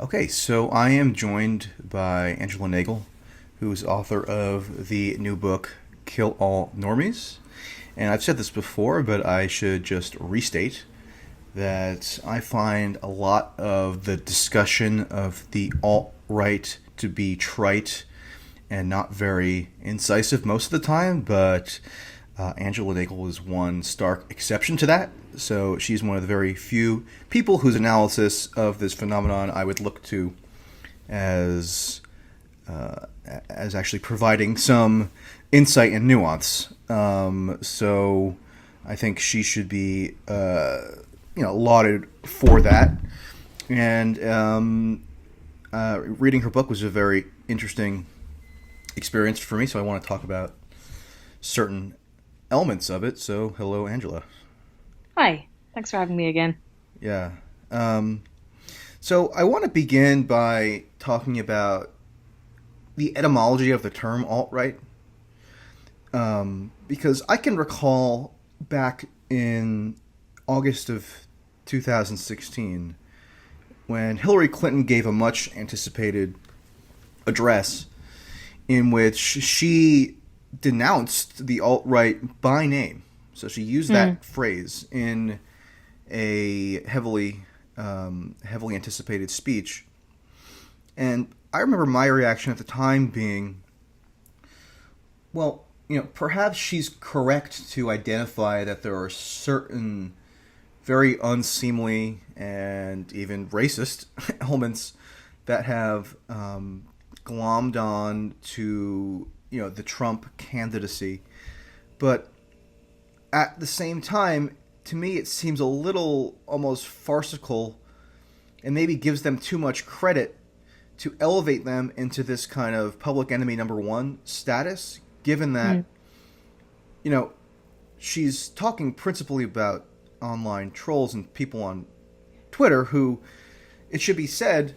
Okay, so I am joined by Angela Nagle, who is author of the new book Kill All Normies. And I've said this before, but I should just restate that I find a lot of the discussion of the alt-right to be trite and not very incisive most of the time, but Angela Nagle is one stark exception to that. So she's one of the very few people whose analysis of this phenomenon I would look to as as actually providing some insight and nuance. So I think she should be lauded for that. And reading her book was a very interesting experience for me. So I want to talk about certain elements of it. So hello, Angela. Hi, thanks for having me again. Yeah. So I want to begin by talking about the etymology of the term alt-right, because I can recall back in August of 2016 when Hillary Clinton gave a much anticipated address in which she denounced the alt-right by name. So she used that phrase in a heavily anticipated speech. And I remember my reaction at the time being, well, perhaps she's correct to identify that there are certain very unseemly and even racist elements that have glommed on to, the Trump candidacy. But at the same time, to me, it seems a little almost farcical and maybe gives them too much credit to elevate them into this kind of public enemy number one status, given that, she's talking principally about online trolls and people on Twitter who, it should be said,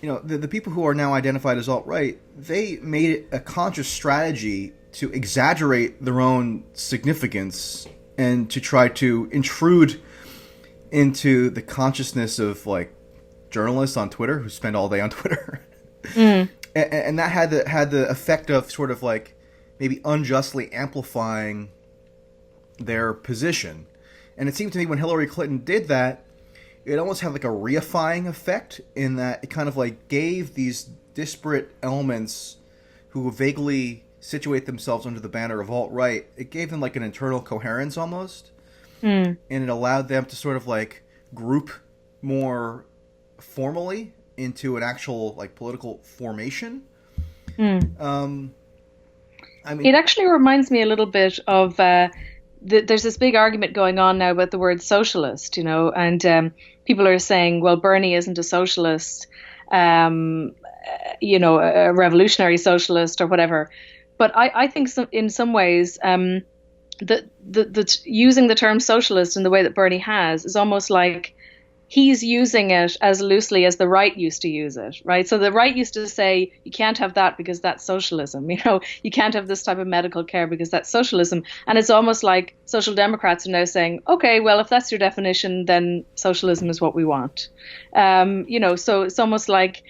the people who are now identified as alt-right, they made it a conscious strategy to exaggerate their own significance and to try to intrude into the consciousness of journalists on Twitter who spend all day on Twitter. And that had the effect of sort of maybe unjustly amplifying their position. And it seemed to me when Hillary Clinton did that, it almost had a reifying effect in that it kind of gave these disparate elements who vaguely situate themselves under the banner of alt-right, it gave them an internal coherence almost. And it allowed them to sort of group more formally into an actual political formation. It actually reminds me a little bit of there's this big argument going on now about the word socialist, and people are saying, well, Bernie isn't a socialist, a revolutionary socialist or whatever. But I think in some ways that using the term socialist in the way that Bernie has is almost like he's using it as loosely as the right used to use it, right? So the right used to say, you can't have that because that's socialism. You can't have this type of medical care because that's socialism. And it's almost like social democrats are now saying, okay, well, if that's your definition, then socialism is what we want. So it's almost like,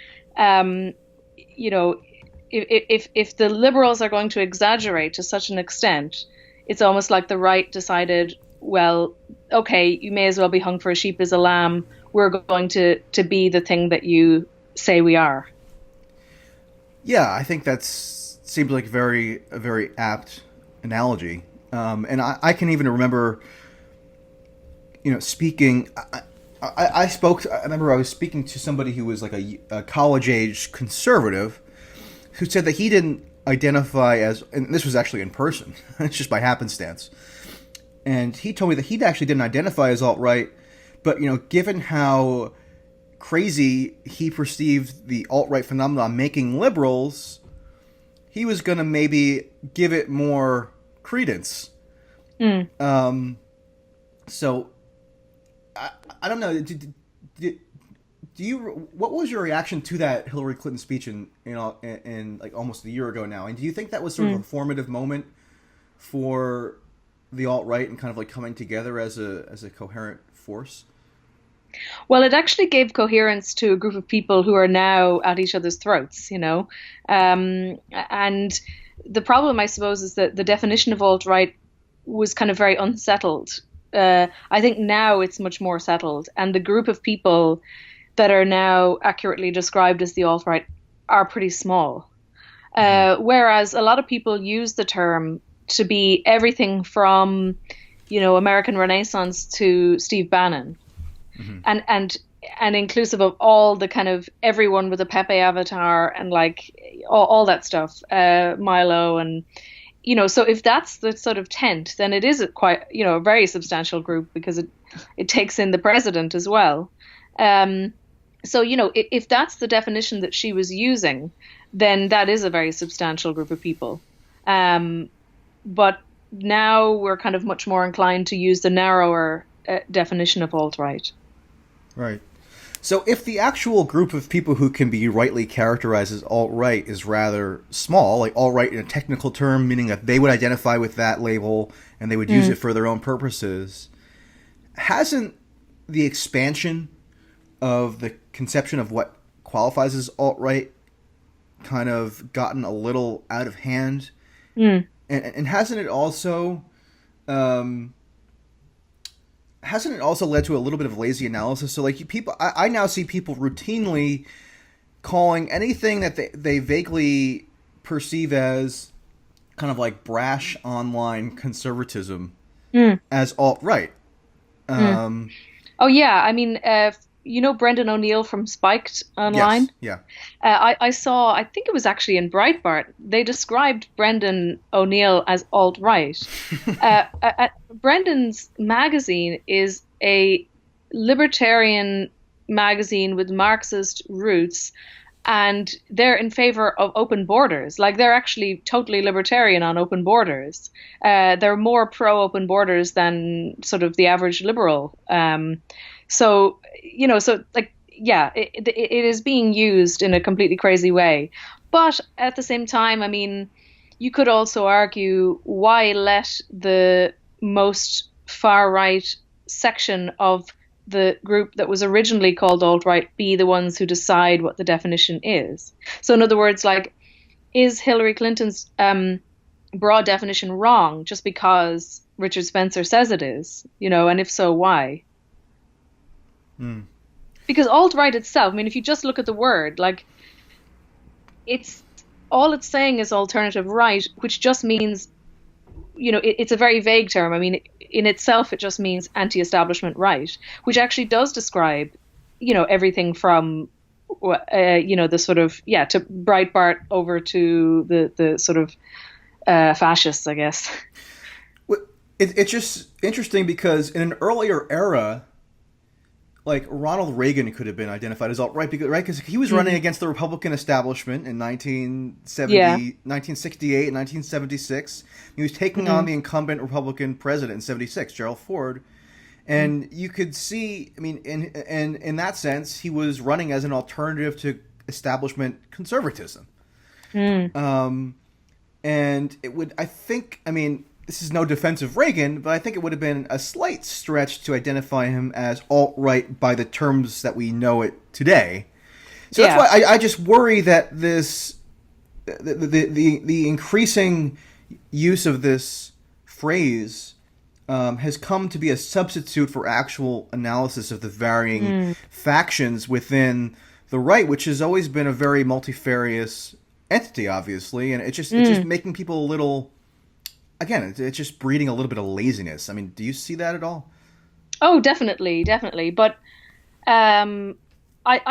if the liberals are going to exaggerate to such an extent, it's almost like the right decided, well, okay, you may as well be hung for a sheep as a lamb. We're going to be the thing that you say we are. Yeah, I think that seems like a very apt analogy. And I can even remember, speaking. I spoke. I remember I was speaking to somebody who was a college-age conservative, who said that he didn't identify as, and this was actually in person. It's just by happenstance. And he told me that he actually didn't identify as alt-right, but, given how crazy he perceived the alt-right phenomenon making liberals, he was going to maybe give it more credence. So, I don't know. Do you? What was your reaction to that Hillary Clinton speech in almost a year ago now? And do you think that was sort of a formative moment for the alt-right and kind of coming together as a coherent force? Well, it actually gave coherence to a group of people who are now at each other's throats, you know. And the problem, I suppose, is that the definition of alt-right was kind of very unsettled. I think now it's much more settled, and the group of people that are now accurately described as the alt-right are pretty small. Whereas a lot of people use the term to be everything from, you know, American Renaissance to Steve Bannon, and inclusive of all the kind of everyone with a Pepe avatar and like all that stuff, Milo, and you know. So if that's the sort of tent, then it is a quite, you know, a very substantial group, because it takes in the president as well. So, you know, if that's the definition that she was using, then that is a very substantial group of people. But now we're kind of much more inclined to use the narrower definition of alt-right. Right. So if the actual group of people who can be rightly characterized as alt-right is rather small, like alt-right in a technical term, meaning that they would identify with that label and they would use it for their own purposes, hasn't the expansion of the conception of what qualifies as alt-right kind of gotten a little out of hand? And hasn't it also led to a little bit of lazy analysis? So like I now see people routinely calling anything that they vaguely perceive as kind of like brash online conservatism as alt-right. Oh yeah, I mean, you know Brendan O'Neill from Spiked online? Yes, yeah. I saw, I think it was actually in Breitbart, they described Brendan O'Neill as alt-right. Brendan's magazine is a libertarian magazine with Marxist roots, and they're in favor of open borders. Like, they're actually totally libertarian on open borders. They're more pro-open borders than sort of the average liberal. So, you know, so like, yeah, it is being used in a completely crazy way. But at the same time, I mean, you could also argue, why let the most far-right section of the group that was originally called alt-right be the ones who decide what the definition is? So in other words, like, is Hillary Clinton's broad definition wrong just because Richard Spencer says it is? You know, and if so, why? Because alt-right itself, I mean, if you just look at the word, like, it's saying is alternative right, which just means, you know, it's a very vague term. I mean, in itself, it just means anti-establishment right, which actually does describe, you know, everything from, you know, the sort of, to Breitbart over to the sort of fascists, I guess. Well, it's just interesting because in an earlier era, like, Ronald Reagan could have been identified as alt-right, because he was running against the Republican establishment in 1968 and 1976. He was taking on the incumbent Republican president in 76, Gerald Ford. And you could see, I mean, in that sense, he was running as an alternative to establishment conservatism. And it would, I think, I mean, this is no defense of Reagan, but I think it would have been a slight stretch to identify him as alt-right by the terms that we know it today. So that's why I just worry that this the increasing use of this phrase has come to be a substitute for actual analysis of the varying factions within the right, which has always been a very multifarious entity, obviously, and it's just making people a little. Again, it's just breeding a little bit of laziness. I mean, do you see that at all? Oh, definitely. But I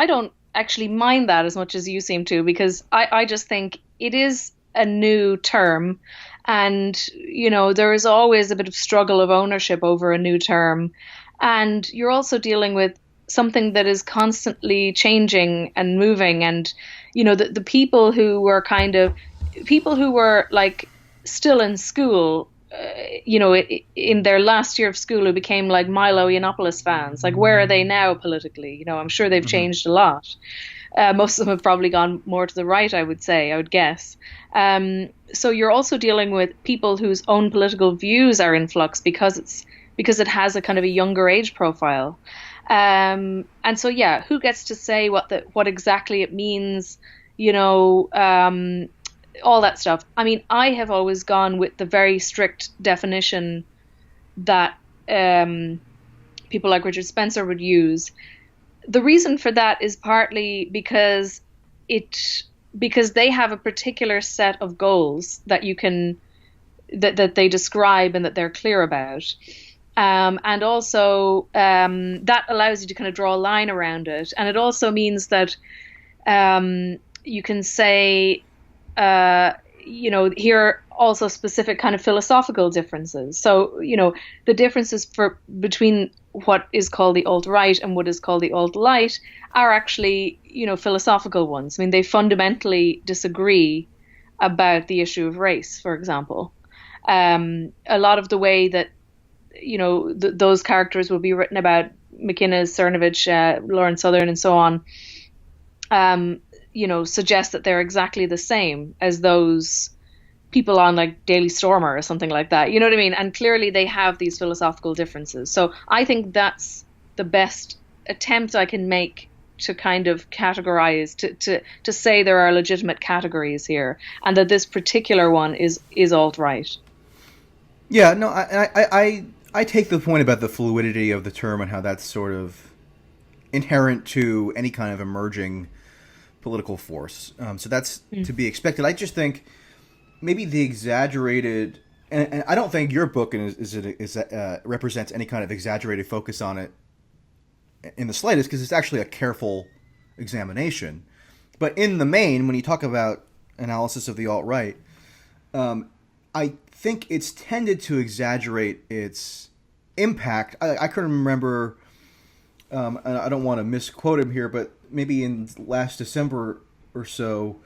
don't actually mind that as much as you seem to, because I just think it is a new term, and, you know, there is always a bit of struggle of ownership over a new term. And you're also dealing with something that is constantly changing and moving. And, you know, the people who were like, still in school, you know, in their last year of school, who became like Milo Yiannopoulos fans, like, where are they now politically? You know, I'm sure they've changed a lot. Most of them have probably gone more to the right, I would guess. So you're also dealing with people whose own political views are in flux because it has a kind of a younger age profile. And so, yeah, who gets to say what exactly it means, you know, all that stuff. I mean, I have always gone with the very strict definition that people like Richard Spencer would use. The reason for that is partly it because they have a particular set of goals that you can that they describe and that they're clear about. And also that allows you to kind of draw a line around it. And it also means that you can say, here are also specific kind of philosophical differences. So, the differences between what is called the alt-right and what is called the alt-light are actually, philosophical ones. I mean, they fundamentally disagree about the issue of race, for example. A lot of the way that those characters will be written about, McInnes, Cernovich, Lauren Southern, and so on, suggest that they're exactly the same as those people on like Daily Stormer or something like that. You know what I mean? And clearly they have these philosophical differences. So I think that's the best attempt I can make to kind of categorize, to say there are legitimate categories here, and that this particular one is alt-right. Yeah, no, I take the point about the fluidity of the term and how that's sort of inherent to any kind of emerging political force. So that's to be expected. I just think maybe the exaggerated, and I don't think your book represents any kind of exaggerated focus on it in the slightest, because it's actually a careful examination. But in the main, when you talk about analysis of the alt-right, I think it's tended to exaggerate its impact. I couldn't remember, I don't want to misquote him here, but maybe in last December or so,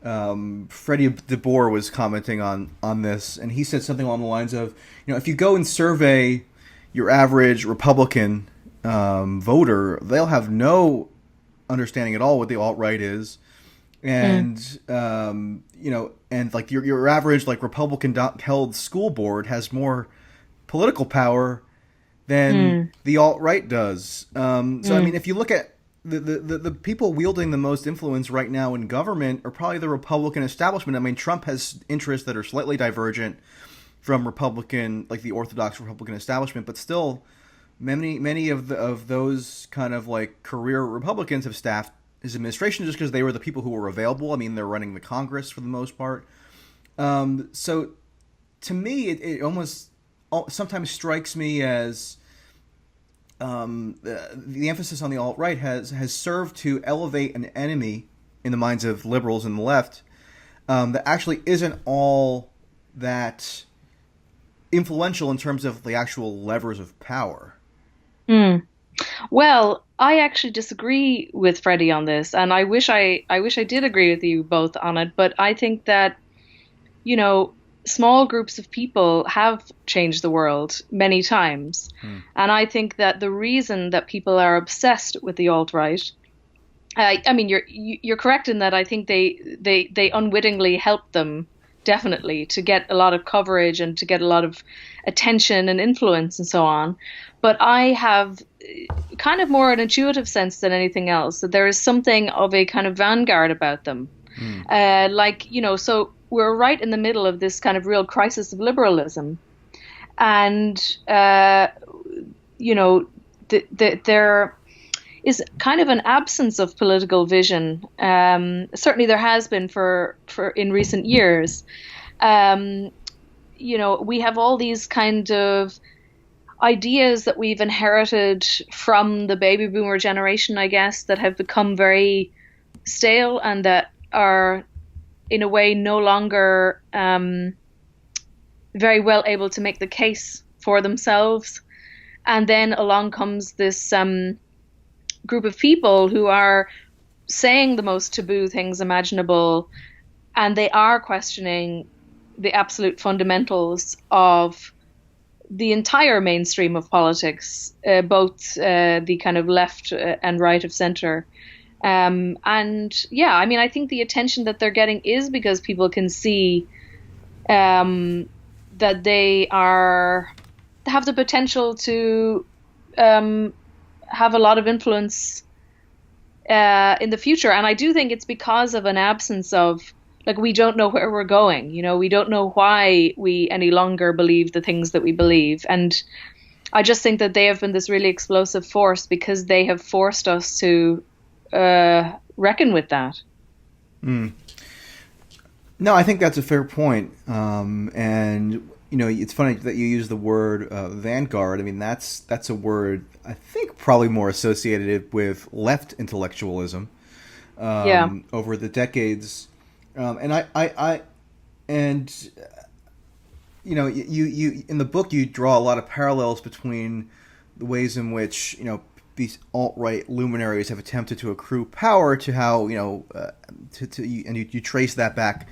Freddie de Boer was commenting on this, and he said something along the lines of, if you go and survey your average Republican voter, they'll have no understanding at all what the alt-right is. And and like your average like Republican held school board has more political power than the alt-right does. So I mean, if you look at the people wielding the most influence right now in government are probably the Republican establishment. I mean, Trump has interests that are slightly divergent from Republican, like the orthodox Republican establishment, but still many of those kind of like career Republicans have staffed his administration just because they were the people who were available. I mean, they're running the Congress for the most part. So to me, it almost sometimes strikes me as the emphasis on the alt-right has served to elevate an enemy in the minds of liberals and the left that actually isn't all that influential in terms of the actual levers of power. Well, I actually disagree with Freddie on this, and I wish I did agree with you both on it. But I think that, small groups of people have changed the world many times, and I think that the reason that people are obsessed with the alt-right, I mean, you're correct in that I think they unwittingly help them definitely to get a lot of coverage and to get a lot of attention and influence and so on. But I have kind of more an intuitive sense than anything else that there is something of a kind of vanguard about them. So we're right in the middle of this kind of real crisis of liberalism. And, there is kind of an absence of political vision. Certainly there has been for in recent years. We have all these kind of ideas that we've inherited from the baby boomer generation, I guess, that have become very stale and that are in a way no longer very well able to make the case for themselves. And then along comes this group of people who are saying the most taboo things imaginable, and they are questioning the absolute fundamentals of the entire mainstream of politics, both the kind of left and right of center. I think the attention that they're getting is because people can see that they have the potential to have a lot of influence in the future. And I do think it's because of an absence of, like, we don't know where we're going. You know, we don't know why we any longer believe the things that we believe. And I just think that they have been this really explosive force because they have forced us to reckon with that. Mm. No, I think that's a fair point. And you know, it's funny that you use the word vanguard. I mean, that's a word I think probably more associated with left intellectualism Yeah. over the decades. And I and you know, you in the book you draw a lot of parallels between the ways in which, you know, these alt-right luminaries have attempted to accrue power to how, you know, and you trace that back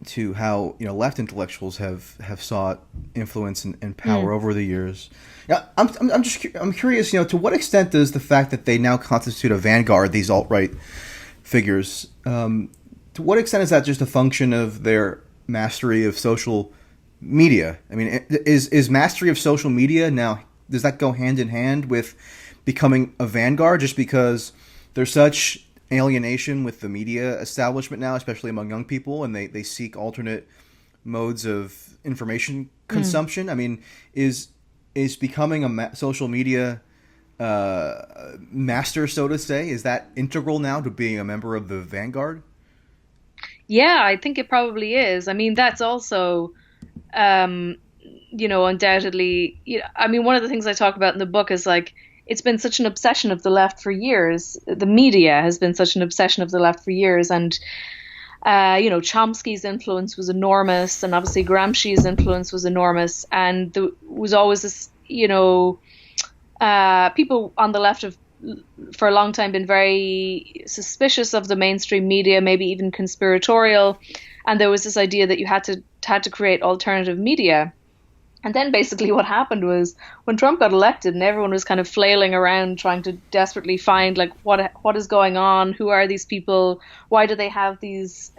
to how, you know, left intellectuals have sought influence and power over the years. Yeah, I'm curious, you know, to what extent does the fact that they now constitute a vanguard, these alt-right figures, to what extent is that just a function of their mastery of social media? I mean, is mastery of social media now, does that go hand in hand with becoming a vanguard, just because there's such alienation with the media establishment now, especially among young people, and they seek alternate modes of information consumption? I mean, is becoming a social media master, so to say, is that integral now to being a member of the vanguard? Yeah, I think it probably is. I mean, that's also, um, undoubtedly, I mean, one of the things I talk about in the book is like, it's been such an obsession of the left for years. The media has been such an obsession of the left for years. And, Chomsky's influence was enormous. And obviously Gramsci's influence was enormous. And there was always this, people on the left have for a long time been very suspicious of the mainstream media, maybe even conspiratorial. And there was this idea that you had to create alternative media. And then basically what happened was when Trump got elected and everyone was kind of flailing around trying to desperately find like what is going on, who are these people, why do they have these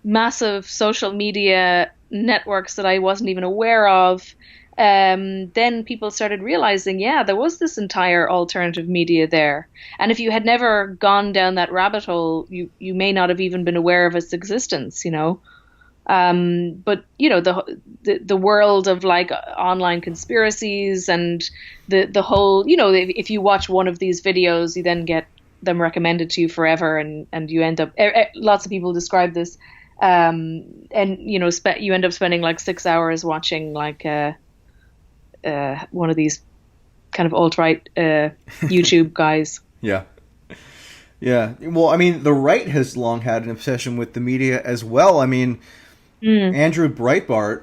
massive social media networks that I wasn't even aware of. Then people started realizing, yeah, there was this entire alternative media there. And if you had never gone down that rabbit hole, you may not have even been aware of its existence, But the world of like online conspiracies and the whole, if you watch one of these videos, you then get them recommended to you forever, and you end up. Lots of people describe this, and you end up spending like 6 hours watching like one of these kind of alt-right YouTube guys. Yeah. Yeah. Well, I mean, the right has long had an obsession with the media as well. I mean, Andrew Breitbart,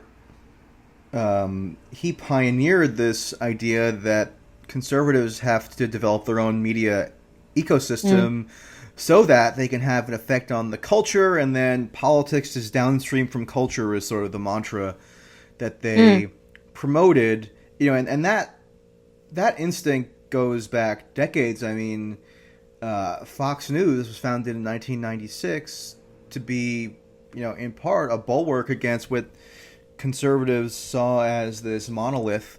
he pioneered this idea that conservatives have to develop their own media ecosystem so that they can have an effect on the culture, and then politics is downstream from culture is sort of the mantra that they promoted. And that instinct goes back decades. I mean, Fox News was founded in 1996 to be, in part a bulwark against what conservatives saw as this monolith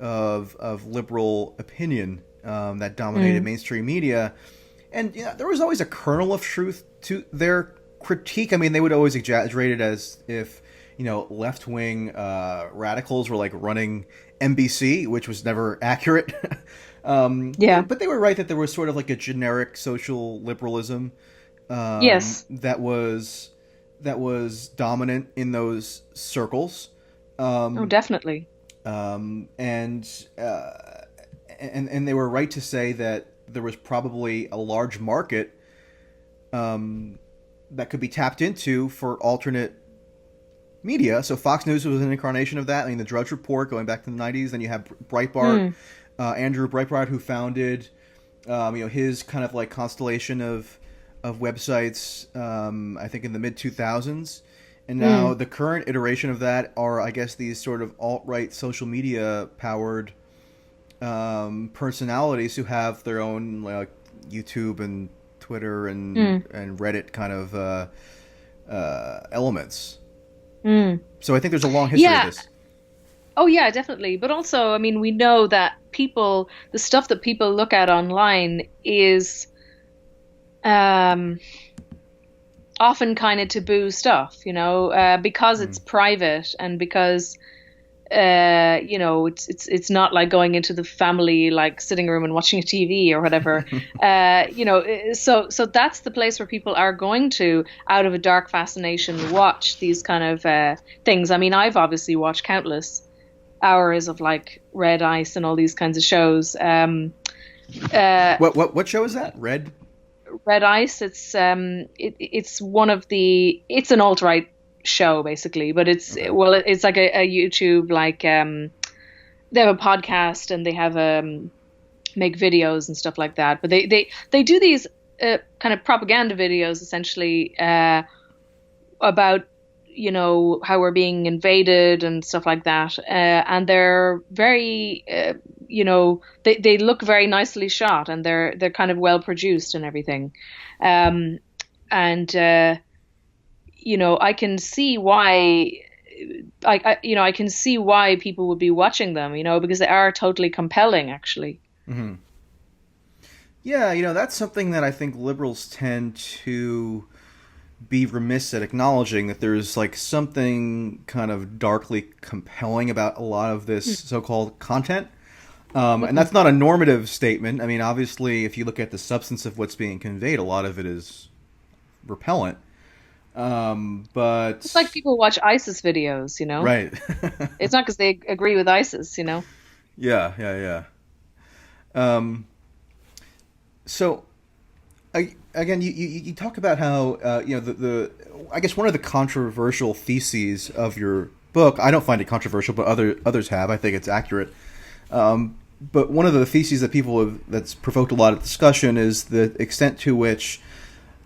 of liberal opinion that dominated mainstream media. And there was always a kernel of truth to their critique. I mean, they would always exaggerate it as if, left-wing radicals were like running NBC, which was never accurate. Yeah. But they were right that there was sort of like a generic social liberalism Yes. that was dominant in those circles. Oh, definitely. And they were right to say that there was probably a large market that could be tapped into for alternate media. So Fox News was an incarnation of that. I mean, the Drudge Report going back to the 90s. Then you have Breitbart, Andrew Breitbart, who founded, his kind of like constellation of websites, I think in the mid 2000s. And now the current iteration of that are, I guess, these sort of alt-right social media powered personalities who have their own like YouTube and Twitter and Reddit kind of elements. So I think there's a long history of this. Oh yeah, definitely. But also, I mean, we know that the stuff that people look at online is often kind of taboo stuff, because it's private and because it's not like going into the family like sitting room and watching a TV or whatever. So that's the place where people are going to, out of a dark fascination, watch these kind of things. I mean, I've obviously watched countless hours of like Red Ice and all these kinds of shows. What show is that? Red Ice. It's it's an alt-right show basically, but it's like a YouTube, like they have a podcast and they have make videos and stuff like that, but they do these kind of propaganda videos essentially about how we're being invaded and stuff like that, and they're very they look very nicely shot, and they're kind of well produced and everything, I can see why I can see why people would be watching them, because they are totally compelling, actually. Mm-hmm. Yeah, that's something that I think liberals tend to be remiss at acknowledging, that there's like something kind of darkly compelling about a lot of this so-called content. And that's not a normative statement. I mean, obviously, if you look at the substance of what's being conveyed, a lot of it is repellent. But it's like people watch ISIS videos, right? It's not because they agree with ISIS, Yeah. So, again, you talk about how the I guess one of the controversial theses of your book. I don't find it controversial, but others have. I think it's accurate. But one of the theses that that's provoked a lot of discussion is the extent to which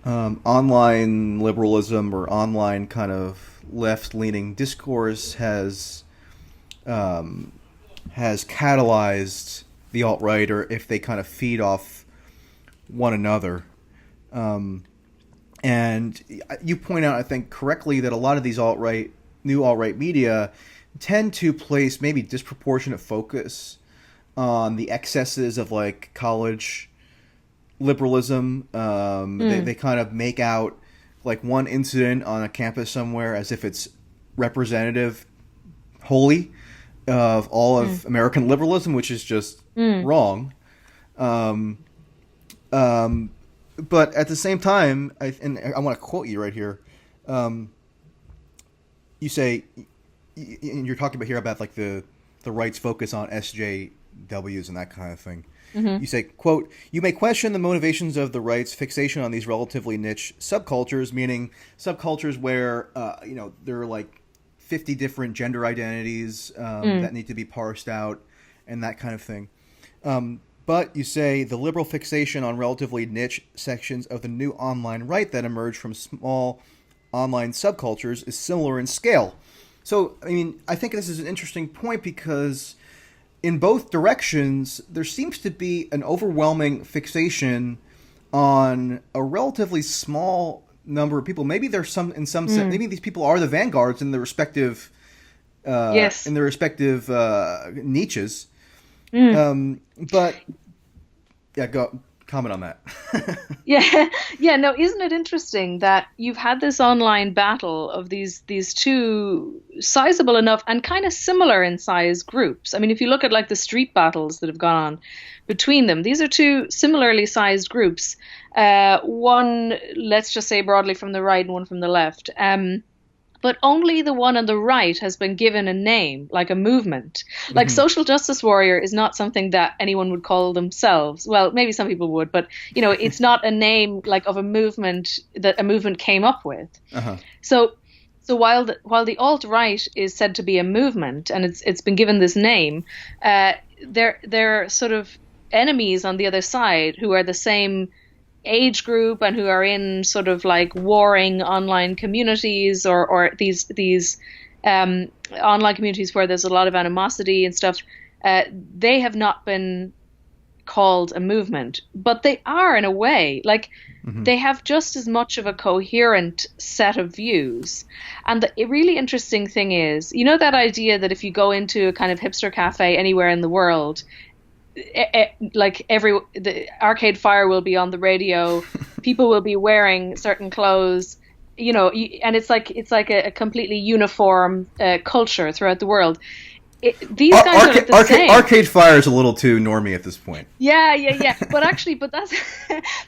online liberalism or online kind of left-leaning discourse has catalyzed the alt-right, or if they kind of feed off one another. And you point out, I think correctly, that a lot of these new alt-right media tend to place maybe disproportionate focus on the excesses of like college liberalism. They kind of make out like one incident on a campus somewhere as if it's representative wholly of all of American liberalism, which is just wrong. But at the same time, I want to quote you right here. You say, and you're talking about here about like the right's focus on SJWs and that kind of thing. Mm-hmm. You say, quote, "You may question the motivations of the right's fixation on these relatively niche subcultures," meaning subcultures where, there are like 50 different gender identities that need to be parsed out and that kind of thing. But you say the liberal fixation on relatively niche sections of the new online right that emerged from small online subcultures is similar in scale. So, I mean, I think this is an interesting point because in both directions, there seems to be an overwhelming fixation on a relatively small number of people. Maybe there's sense, maybe these people are the vanguards in their respective, niches. But yeah, comment on that. No, isn't it interesting that you've had this online battle of these two sizable enough and kind of similar in size groups? I mean, if you look at like the street battles that have gone on between them, these are two similarly sized groups. One, let's just say broadly from the right and one from the left. But only the one on the right has been given a name, like a movement. Like social justice warrior is not something that anyone would call themselves. Well, maybe some people would, but it's not a name like of a movement that a movement came up with. Uh-huh. So while the alt-right is said to be a movement and it's been given this name, they're sort of enemies on the other side who are the same age group and who are in sort of like warring online communities or these online communities where there's a lot of animosity and stuff. They have not been called a movement, but they are in a way. Like they have just as much of a coherent set of views. And the really interesting thing is, that idea that if you go into a kind of hipster cafe anywhere in the world, like the Arcade Fire will be on the radio, people will be wearing certain clothes, and it's like a completely uniform culture throughout the world. These guys are like the same. Arcade Fire is a little too normie at this point. Yeah. But that's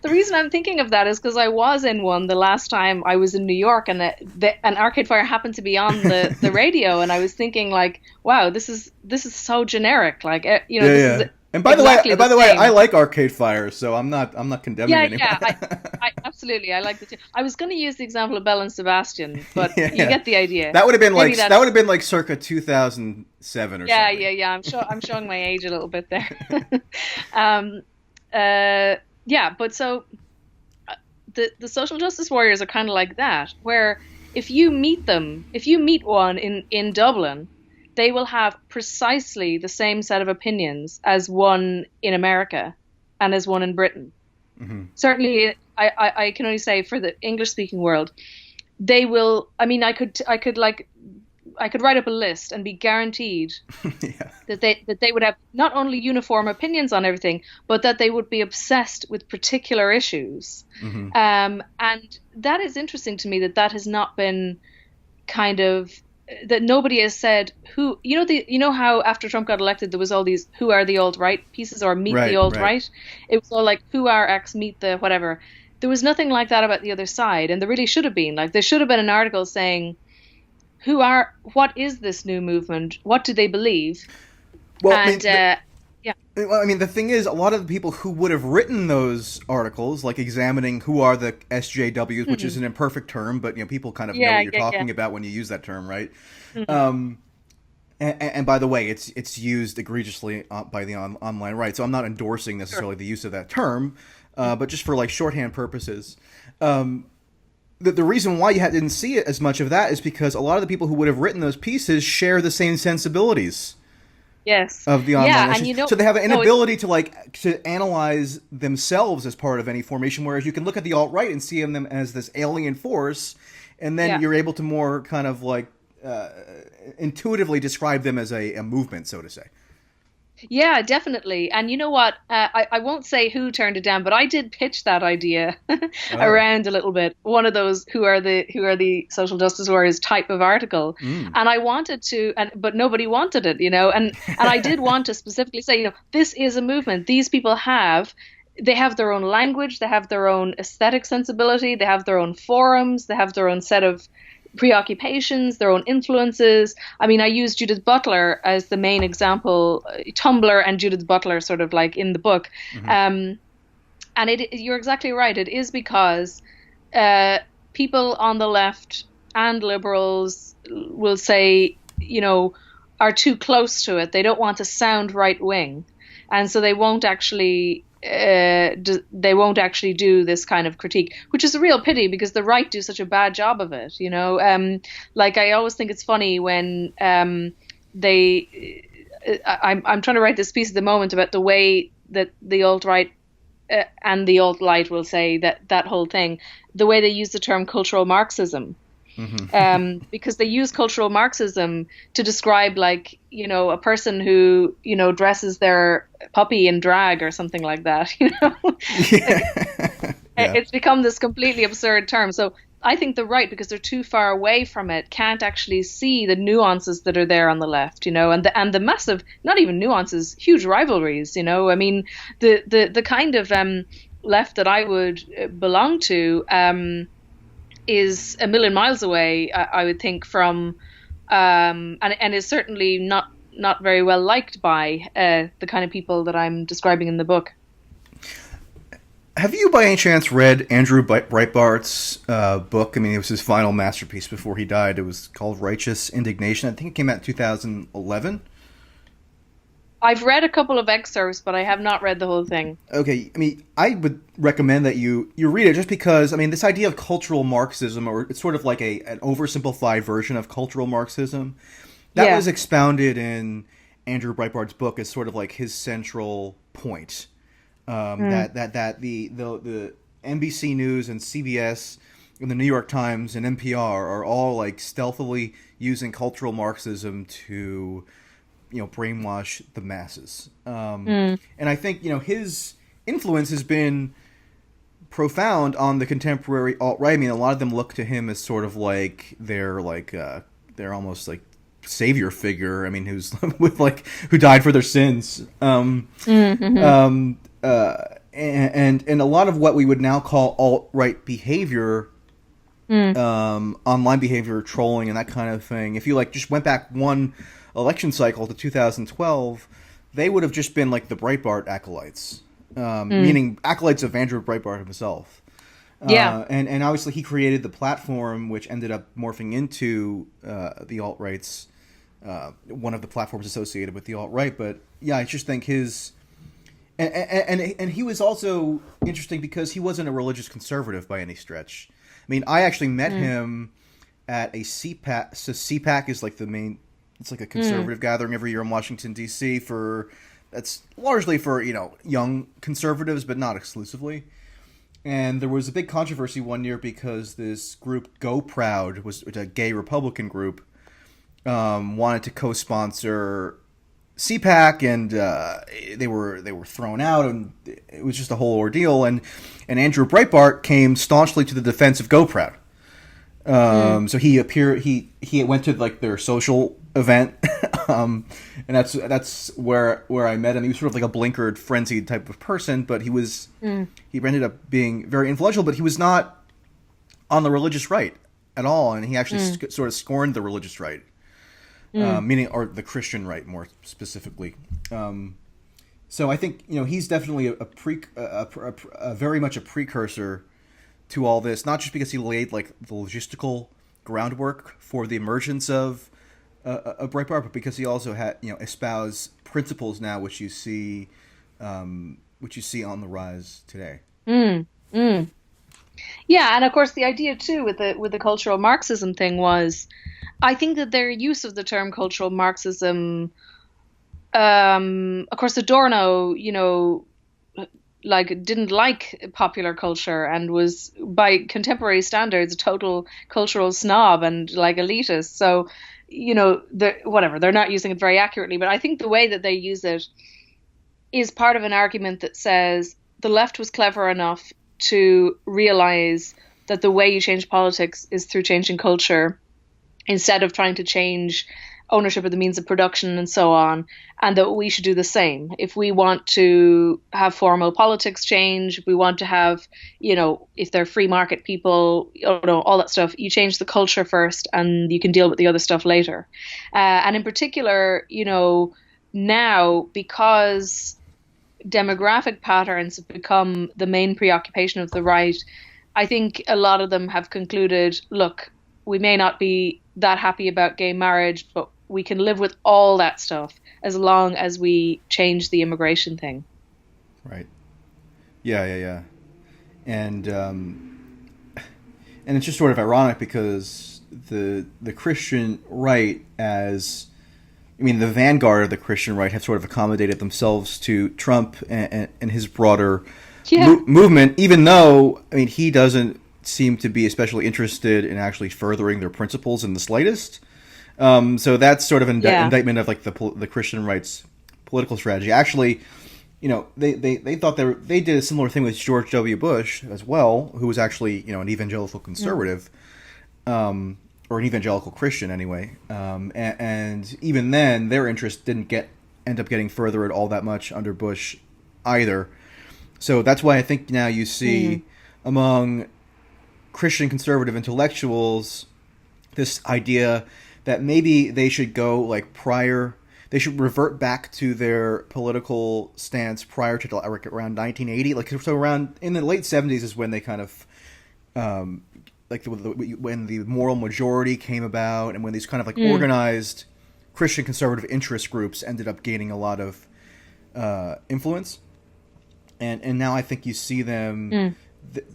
the reason I'm thinking of that is because I was in one the last time I was in New York, and an Arcade Fire happened to be on the radio, and I was thinking like, wow, this is so generic. Like, this is. And by the way, I like Arcade Fire, so I'm not condemning anyone. I absolutely, I like the two. I was going to use the example of Belle and Sebastian, but you get the idea. That would have been like circa 2007 or something. Yeah. I'm showing my age a little bit there. But so the social justice warriors are kind of like that, where if you meet one in Dublin, they will have precisely the same set of opinions as one in America and as one in Britain. Mm-hmm. Certainly, I can only say for the English-speaking world, they will. I mean, I could write up a list and be guaranteed that they would have not only uniform opinions on everything, but that they would be obsessed with particular issues. Mm-hmm. And that is interesting to me that has not been kind of. That nobody has said who, how after Trump got elected there was all these who are the alt-right pieces or meet the alt-right. It was all like who are X meet the whatever. There was nothing like that about the other side, and there really should have been. Like there should have been an article saying what is this new movement? What do they believe? Well, Well, I mean, the thing is, a lot of the people who would have written those articles, like examining who are the SJWs, which is an imperfect term, but people kind of know what you're talking about when you use that term, right? Mm-hmm. And by the way, it's used egregiously by the online right, so I'm not endorsing necessarily the use of that term, but just for like shorthand purposes. The reason why you didn't see it as much of that is because a lot of the people who would have written those pieces share the same sensibilities. Yes. Of the online issues. So they have an inability to analyze themselves as part of any formation, whereas you can look at the alt-right and see them as this alien force, and then you're able to more kind of like intuitively describe them as a movement, so to say. Yeah, definitely. And you know what? I won't say who turned it down, but I did pitch that idea around a little bit. One of those who are the social justice warriors type of article, and I wanted to, but nobody wanted it, And I did want to specifically say, this is a movement. These people they have their own language, they have their own aesthetic sensibility, they have their own forums, they have their own set of preoccupations, their own influences. I mean, I use Judith Butler as the main example, Tumblr and Judith Butler sort of like in the book. Mm-hmm. And you're exactly right. It is because people on the left and liberals will say, are too close to it. They don't want to sound right wing. And so they won't actually do this kind of critique, which is a real pity because the right do such a bad job of it. Like I always think it's funny when I'm trying to write this piece at the moment about the way that the alt-right and the alt-light will say that whole thing, the way they use the term cultural Marxism. Mm-hmm. Because they use cultural Marxism to describe like, a person who, dresses their puppy in drag or something like that, It's become this completely absurd term. So I think they're right because they're too far away from it, can't actually see the nuances that are there on the left, and the massive, not even nuances, huge rivalries, I mean, the kind of left that I would belong to is a million miles away, I would think, from and is certainly not very well liked by the kind of people that I'm describing in the book. Have you by any chance read Andrew Breitbart's book? I mean, it was his final masterpiece before he died. It was called Righteous Indignation. I think it came out in 2011. I've read a couple of excerpts, but I have not read the whole thing. Okay, I mean, I would recommend that you read it just because, I mean, this idea of cultural Marxism, or it's sort of like an oversimplified version of cultural Marxism, that was expounded in Andrew Breitbart's book as sort of like his central point. That the NBC News and CBS and the New York Times and NPR are all like stealthily using cultural Marxism to brainwash the masses. Mm. And I think his influence has been profound on the contemporary alt-right. I mean, a lot of them look to him as sort of like they're almost like savior figure. I mean, who's who died for their sins. Mm-hmm. And a lot of what we would now call alt-right behavior, online behavior, trolling, and that kind of thing. If you just went back one election cycle to 2012, they would have just been like the Breitbart acolytes, meaning acolytes of Andrew Breitbart himself. Yeah. And obviously he created the platform, which ended up morphing into the alt-rights, one of the platforms associated with the alt-right. But yeah, I just think his... And he was also interesting because he wasn't a religious conservative by any stretch. I mean, I actually met him at a CPAC. So CPAC is like the main... It's like a conservative gathering every year in Washington, D.C. That's largely for, young conservatives, but not exclusively. And there was a big controversy one year because this group, Go Proud, was a gay Republican group, wanted to co-sponsor CPAC, and they were thrown out, and it was just a whole ordeal. And Andrew Breitbart came staunchly to the defense of Go Proud. So he went to their social event, and that's where I met him. He was sort of like a blinkered, frenzied type of person, but he ended up being very influential. But he was not on the religious right at all, and he actually sort of scorned the religious right, meaning or the Christian right more specifically. So I think he's definitely a very much a precursor to all this, not just because he laid the logistical groundwork for the emergence of a Breitbart, but because he also had espoused principles now which you see on the rise today. Yeah, and of course the idea too with the cultural Marxism thing was, I think that their use of the term cultural Marxism, of course Adorno, didn't like popular culture and was by contemporary standards a total cultural snob and elitist. So they're not using it very accurately, but I think the way that they use it is part of an argument that says the left was clever enough to realize that the way you change politics is through changing culture instead of trying to change ownership of the means of production and so on, and that we should do the same. If we want to have formal politics change, if we want to have, if they're free market people, all that stuff, you change the culture first and you can deal with the other stuff later. And in particular, now because demographic patterns have become the main preoccupation of the right, I think a lot of them have concluded, look, we may not be that happy about gay marriage, but we can live with all that stuff as long as we change the immigration thing. Right. Yeah. And it's just sort of ironic because the Christian right the vanguard of the Christian right have sort of accommodated themselves to Trump and his broader movement, even though, he doesn't seem to be especially interested in actually furthering their principles in the slightest. So that's sort of an indictment of the Christian right's political strategy. Actually, they thought they did a similar thing with George W. Bush as well, who was actually an evangelical conservative, or an evangelical Christian anyway. And even then, their interest didn't end up getting furthered all that much under Bush either. So that's why I think now you see among Christian conservative intellectuals this idea that maybe they should go they should revert back to their political stance prior to around 1980. So around in the late 70s is when they kind of when the moral majority came about, and when these kind of organized Christian conservative interest groups ended up gaining a lot of influence. And now I think you see them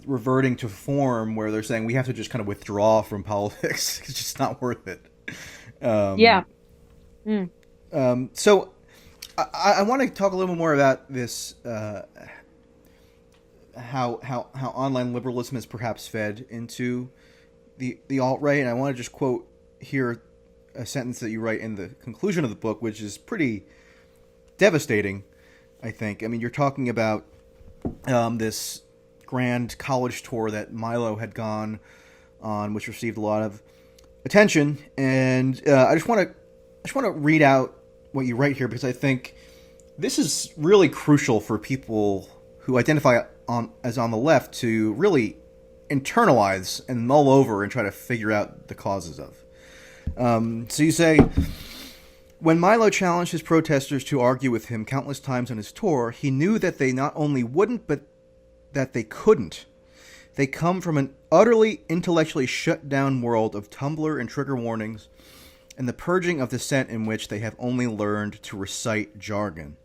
reverting to form where they're saying we have to just kind of withdraw from politics. It's just not worth it. So I want to talk a little more about this, how online liberalism has perhaps fed into the alt-right. And I want to just quote here a sentence that you write in the conclusion of the book, which is pretty devastating, I think. I mean, you're talking about this grand college tour that Milo had gone on, which received a lot of attention, and I just want to read out what you write here, because I think this is really crucial for people who identify as on the left to really internalize and mull over and try to figure out the causes of. So you say, when Milo challenged his protesters to argue with him countless times on his tour, he knew that they not only wouldn't, but that they couldn't. They come from an utterly intellectually shut down world of Tumblr and trigger warnings and the purging of dissent in which they have only learned to recite jargon.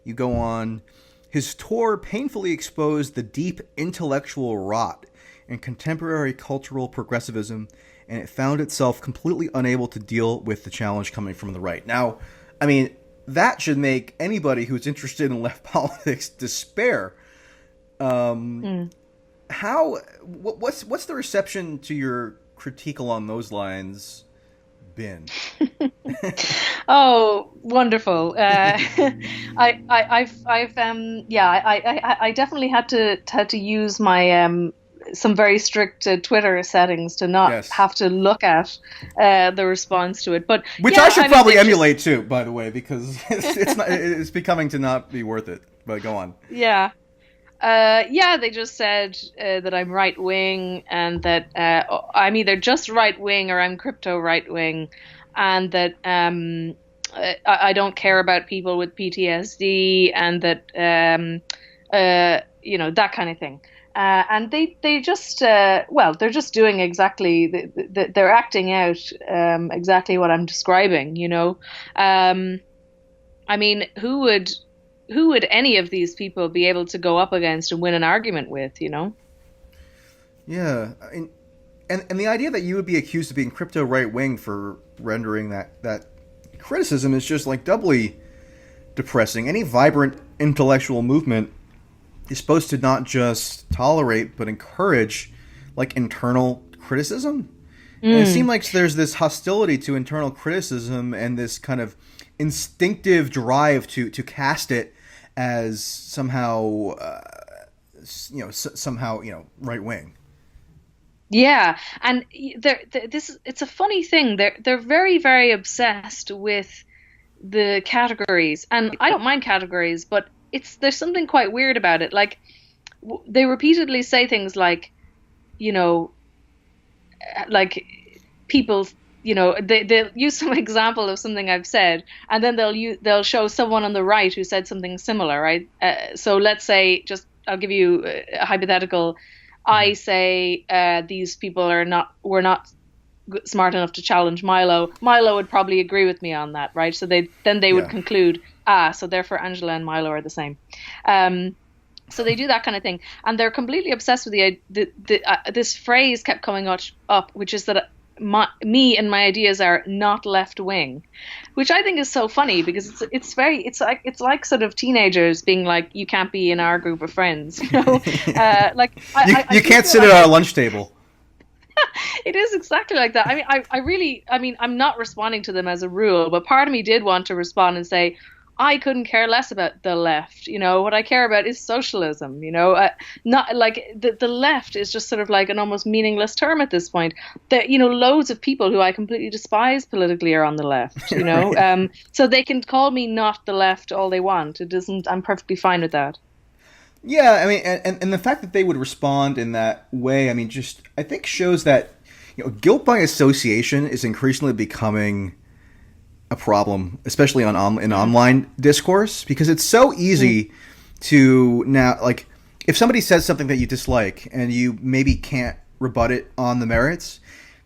You go on, his tour painfully exposed the deep intellectual rot in contemporary cultural progressivism, and it found itself completely unable to deal with the challenge coming from the right. Now, I mean, that should make anybody who's interested in left politics despair. What's the reception to your critique along those lines been? Oh, wonderful! I definitely had to use my some very strict Twitter settings to not have to look at the response to it. But which I should probably emulate too, by the way, because it's becoming to not be worth it. But go on. Yeah. They just said that I'm right wing, and that I'm either just right wing or I'm crypto right wing, and that I don't care about people with PTSD, and that that kind of thing. And they just they're just doing exactly they're acting out exactly what I'm describing. I mean, who would any of these people be able to go up against and win an argument with, Yeah. And the idea that you would be accused of being crypto right-wing for rendering that criticism is just like doubly depressing. Any vibrant intellectual movement is supposed to not just tolerate but encourage like internal criticism. And it seems like there's this hostility to internal criticism and this kind of instinctive drive to cast it as somehow, right wing. Yeah, and it's a funny thing. They're very, very obsessed with the categories, and I don't mind categories, but there's something quite weird about it. Like they repeatedly say things like, like people. They'll use some example of something I've said, and then they'll show someone on the right who said something similar, right? So let's say, I'll give you a hypothetical. I say these people were not smart enough to challenge Milo. Milo would probably agree with me on that, right? So they would conclude, so therefore Angela and Milo are the same. So they do that kind of thing, and they're completely obsessed with this phrase kept coming up, which is that me and my ideas are not left wing, which I think is so funny because it's like sort of teenagers being like, you can't be in our group of friends, like you can't sit at our lunch table. It is exactly like that. I mean, I'm not responding to them as a rule, but part of me did want to respond and say, I couldn't care less about the left. What I care about is socialism. Not like the left is just sort of like an almost meaningless term at this point. That loads of people who I completely despise politically are on the left. Right. So they can call me not the left all they want. It doesn't. I'm perfectly fine with that. Yeah, I mean, and the fact that they would respond in that way, I mean, just I think shows that guilt by association is increasingly becoming a problem, especially in online discourse, because it's so easy to now, like, if somebody says something that you dislike and you maybe can't rebut it on the merits,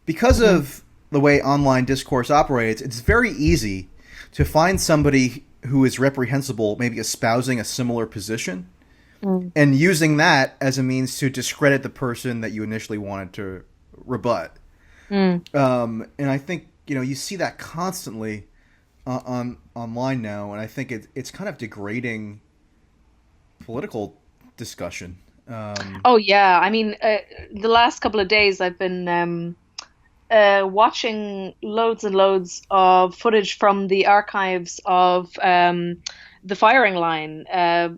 because of the way online discourse operates, it's very easy to find somebody who is reprehensible, maybe espousing a similar position, and using that as a means to discredit the person that you initially wanted to rebut. And I think, you see that constantly online now, and I think it's kind of degrading political discussion. Oh yeah, I mean, the last couple of days I've been watching loads and loads of footage from the archives of the Firing Line,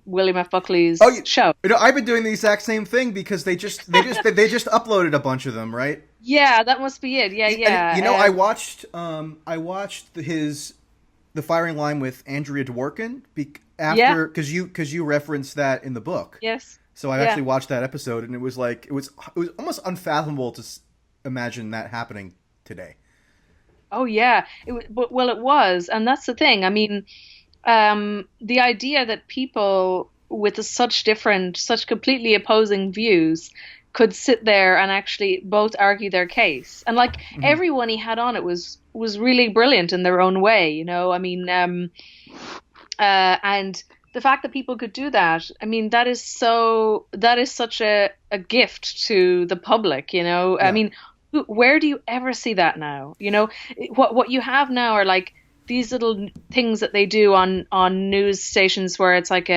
William F. Oh, Buckley's show. I've been doing the exact same thing because they just uploaded a bunch of them, right? Yeah, that must be it. Yeah, yeah. And, I watched the Firing Line with Andrea Dworkin after because you referenced that in the book. Yes. So I actually watched that episode, and it was almost unfathomable to imagine that happening today. Oh yeah. Well, it was, and that's the thing. I mean, the idea that people with such completely opposing views could sit there and actually both argue their case, and like everyone he had on it was really brilliant in their own way, you know. I mean, and the fact that people could do that, I mean, that is such a gift to the public, you know. Yeah. I mean, where do you ever see that now? You know, what you have now are like these little things that they do on news stations where it's like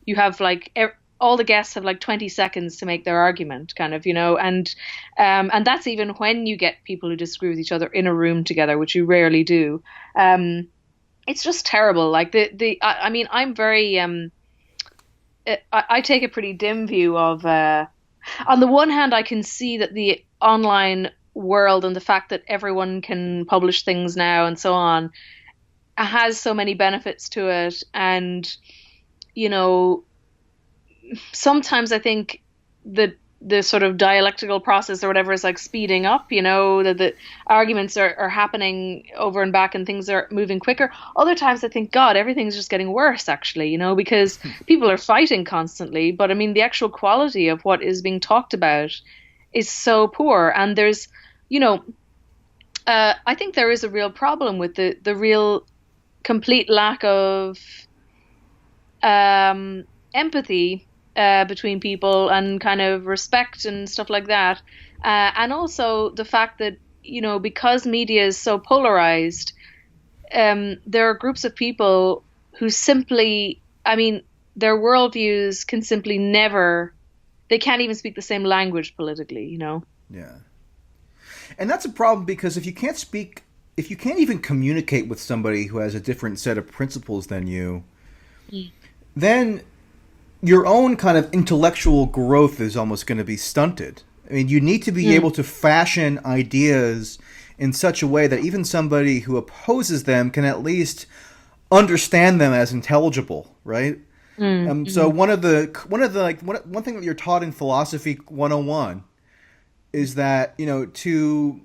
you have like all the guests have like 20 seconds to make their argument, kind of, you know, and that's even when you get people who disagree with each other in a room together, which you rarely do. It's just terrible. Like I mean, I'm very I take a pretty dim view of. On the one hand, I can see that the online world and the fact that everyone can publish things now and so on has so many benefits to it, and you know, sometimes I think that the sort of dialectical process or whatever is like speeding up, you know, that the arguments are happening over and back and things are moving quicker. Other times I think, God, everything's just getting worse, actually, you know, because people are fighting constantly. But I mean, the actual quality of what is being talked about is so poor. And there's, you know, I think there is a real problem with the real complete lack of empathy between people and kind of respect and stuff like that. And also the fact that, you know, because media is so polarized, there are groups of people who simply, I mean, their worldviews can simply they can't even speak the same language politically, you know? Yeah. And that's a problem because if you can't even communicate with somebody who has a different set of principles than you, then your own kind of intellectual growth is almost going to be stunted. I mean, you need to be able to fashion ideas in such a way that even somebody who opposes them can at least understand them as intelligible, right? So one thing that you're taught in philosophy 101 is that, you know, to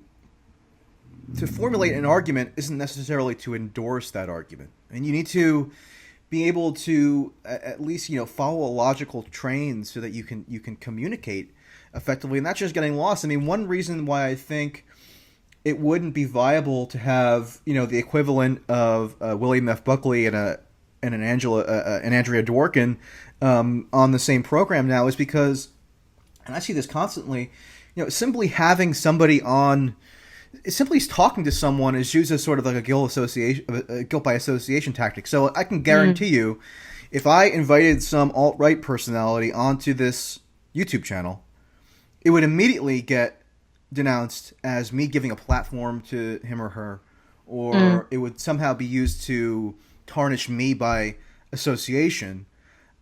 formulate an argument isn't necessarily to endorse that argument, and you need to be able to at least, you know, follow a logical train so that you can communicate effectively and not just getting lost. I mean, one reason why I think it wouldn't be viable to have, you know, the equivalent of William F. Buckley and an Andrea Dworkin on the same program now is because, and I see this constantly, you know, simply having somebody on. Simply talking to someone is used as sort of like a guilt by association tactic. So I can guarantee you, if I invited some alt-right personality onto this YouTube channel, it would immediately get denounced as me giving a platform to him or her, or it would somehow be used to tarnish me by association.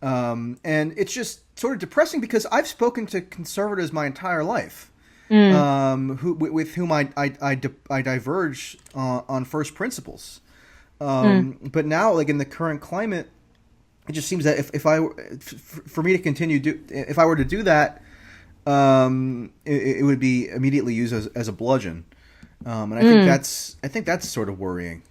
And it's just sort of depressing because I've spoken to conservatives my entire life. With whom I diverge on first principles, but now, like in the current climate, it just seems that for me to continue if I were to do that, it would be immediately used as a bludgeon, and I think that's sort of worrying.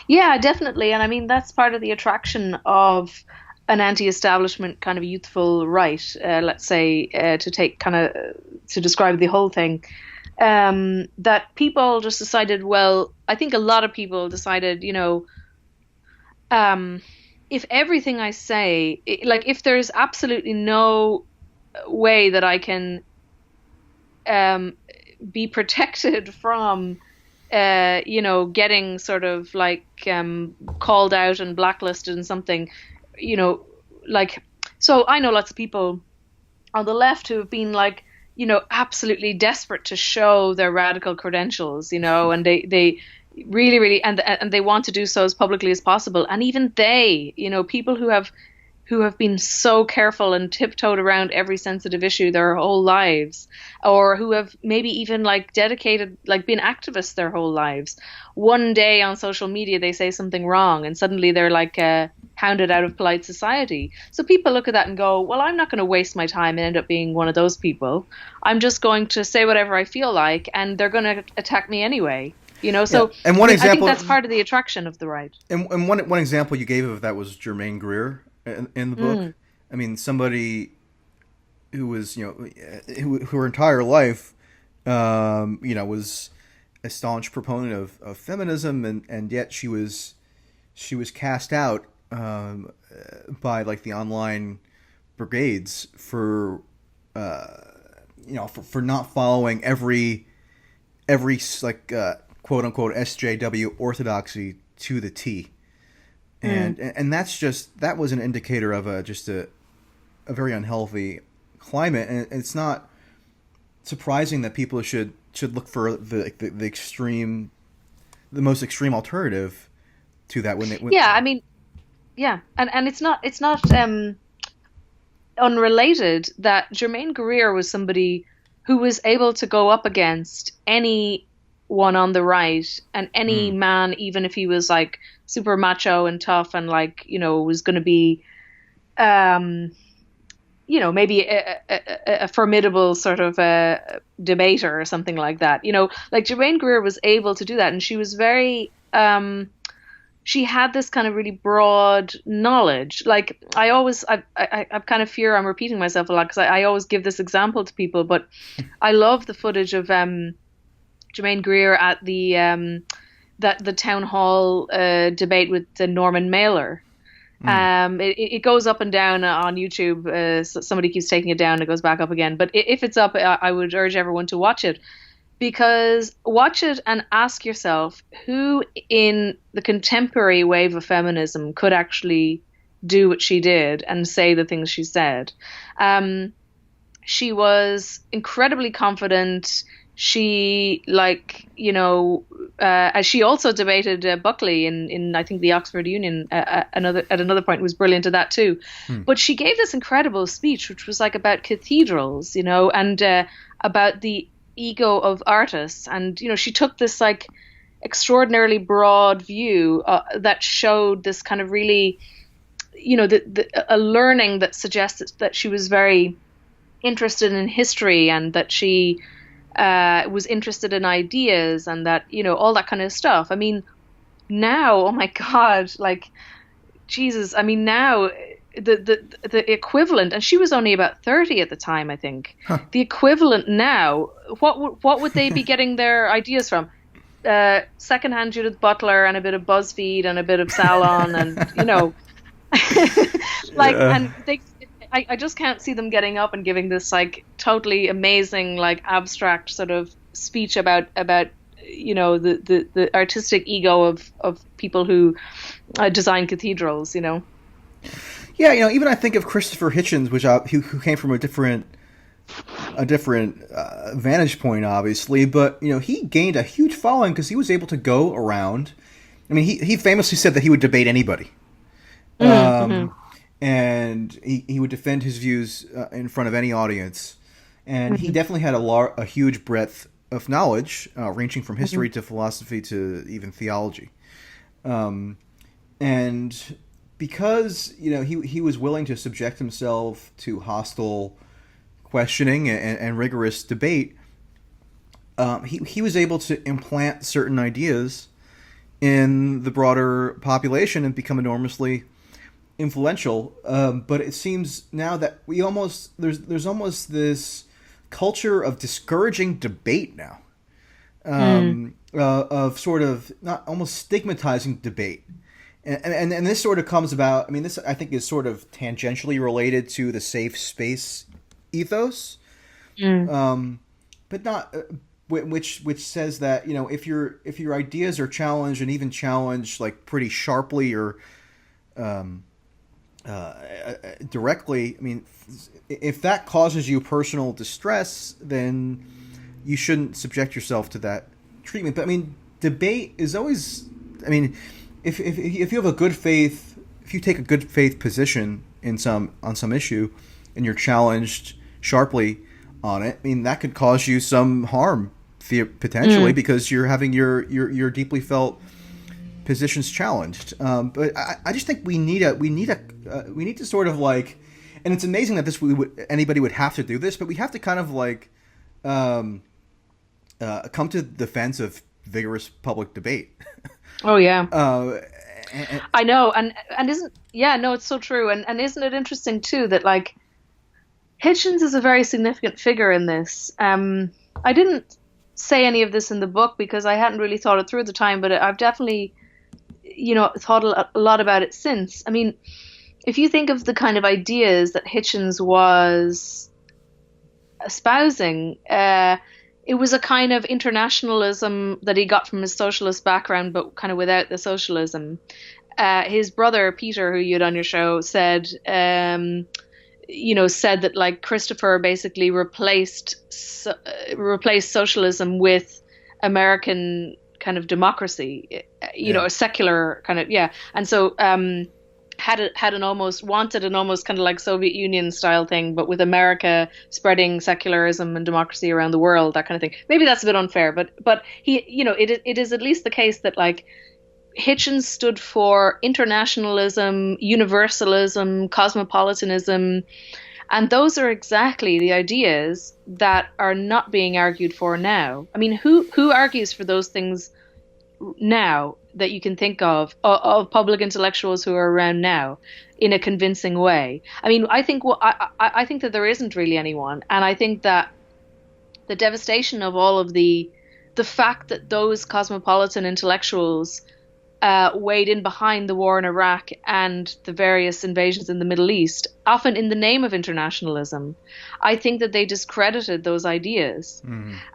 Yeah, definitely, and I mean that's part of the attraction of an anti-establishment kind of youthful right, let's say, to describe the whole thing, that people just decided, well, I think a lot of people decided, you know, if everything I say, like if there's absolutely no way that I can be protected from you know, getting sort of like called out and blacklisted and something, you know, like, so I know lots of people on the left who have been like, absolutely desperate to show their radical credentials, and they really, really, and they want to do so as publicly as possible. And even they, people who have been so careful and tiptoed around every sensitive issue their whole lives, or who have maybe even like dedicated, like been activists their whole lives. One day on social media, they say something wrong and suddenly they're like hounded out of polite society. So people look at that and go, well, I'm not going to waste my time and end up being one of those people. I'm just going to say whatever I feel like and they're going to attack me anyway. So yeah. And one I example, think that's part of the attraction of the right. and one example you gave of that was Germaine Greer in the book. I mean, somebody who was, who her entire life, was a staunch proponent of feminism, and yet she was cast out by like the online brigades for for not following every like quote unquote SJW orthodoxy to the T. And that was an indicator of a very unhealthy climate, and it's not surprising that people should look for the most extreme alternative to that Yeah, I mean, yeah, and it's not unrelated that Germaine Greer was somebody who was able to go up against anyone on the right and any man, even if he was like super macho and tough and like was going to be maybe a formidable sort of debater or something like that. Like Germaine Greer was able to do that, and she was very she had this kind of really broad knowledge. Like I kind of fear I'm repeating myself a lot because I always give this example to people, but I love the footage of Germaine Greer at the town hall debate with Norman Mailer. It goes up and down on YouTube. Somebody keeps taking it down and it goes back up again. But if it's up, I would urge everyone to watch it, because watch it and ask yourself who in the contemporary wave of feminism could actually do what she did and say the things she said. She was incredibly confident. She she also debated Buckley in I think the Oxford Union at another point, was brilliant at that too. But she gave this incredible speech, which was like about cathedrals, and about the ego of artists. And, she took this like extraordinarily broad view that showed this kind of really, a learning that suggested that she was very interested in history and that she was interested in ideas and that, all that kind of stuff. I mean, now, oh my God, like, Jesus, I mean, now the equivalent, and she was only about 30 at the time, I think. Huh. The equivalent now, what would they be getting their ideas from? Secondhand Judith Butler and a bit of BuzzFeed and a bit of Salon and, like, and I just can't see them getting up and giving this like totally amazing, like abstract sort of speech about the artistic ego of people who design cathedrals, Yeah, even I think of Christopher Hitchens, who came from a different vantage point, obviously, but he gained a huge following because he was able to go around. I mean, he famously said that he would debate anybody. And he would defend his views in front of any audience. And he definitely had a huge breadth of knowledge, ranging from history to philosophy to even theology. And because, he was willing to subject himself to hostile questioning and rigorous debate, he was able to implant certain ideas in the broader population and become enormously influential, but it seems now that there's almost this culture of discouraging debate now, of sort of not almost stigmatizing debate, and this sort of comes about. I mean, this I think is sort of tangentially related to the safe space ethos, but not which says that if your ideas are challenged and even challenged like pretty sharply or directly. I mean, if that causes you personal distress, then you shouldn't subject yourself to that treatment. But I mean, debate is always. I mean, if you have a good faith, if you take a good faith position on some issue, and you're challenged sharply on it, I mean that could cause you some harm potentially because you're having your deeply felt positions challenged. But I just think we need to sort of like, and it's amazing that anybody would have to do this, but we have to kind of like come to the defense of vigorous public debate. Oh yeah. And I know, and isn't no, it's so true, and isn't it interesting too that like Hitchens is a very significant figure in this. I didn't say any of this in the book because I hadn't really thought it through at the time, but I've definitely, thought a lot about it since. I mean, if you think of the kind of ideas that Hitchens was espousing, it was a kind of internationalism that he got from his socialist background, but kind of without the socialism. His brother Peter, who you had on your show, said that like Christopher basically replaced socialism with American kind of democracy, a secular kind of and so had an almost kind of like Soviet Union style thing, but with America spreading secularism and democracy around the world, that kind of thing. Maybe that's a bit unfair, but he, it is at least the case that like Hitchens stood for internationalism, universalism, cosmopolitanism, and those are exactly the ideas that are not being argued for now. I mean, who argues for those things now that you can think of public intellectuals who are around now in a convincing way? I mean, I think I think that there isn't really anyone, and I think that the devastation of all of the fact that those cosmopolitan intellectuals weighed in behind the war in Iraq and the various invasions in the Middle East, often in the name of internationalism, I think that they discredited those ideas,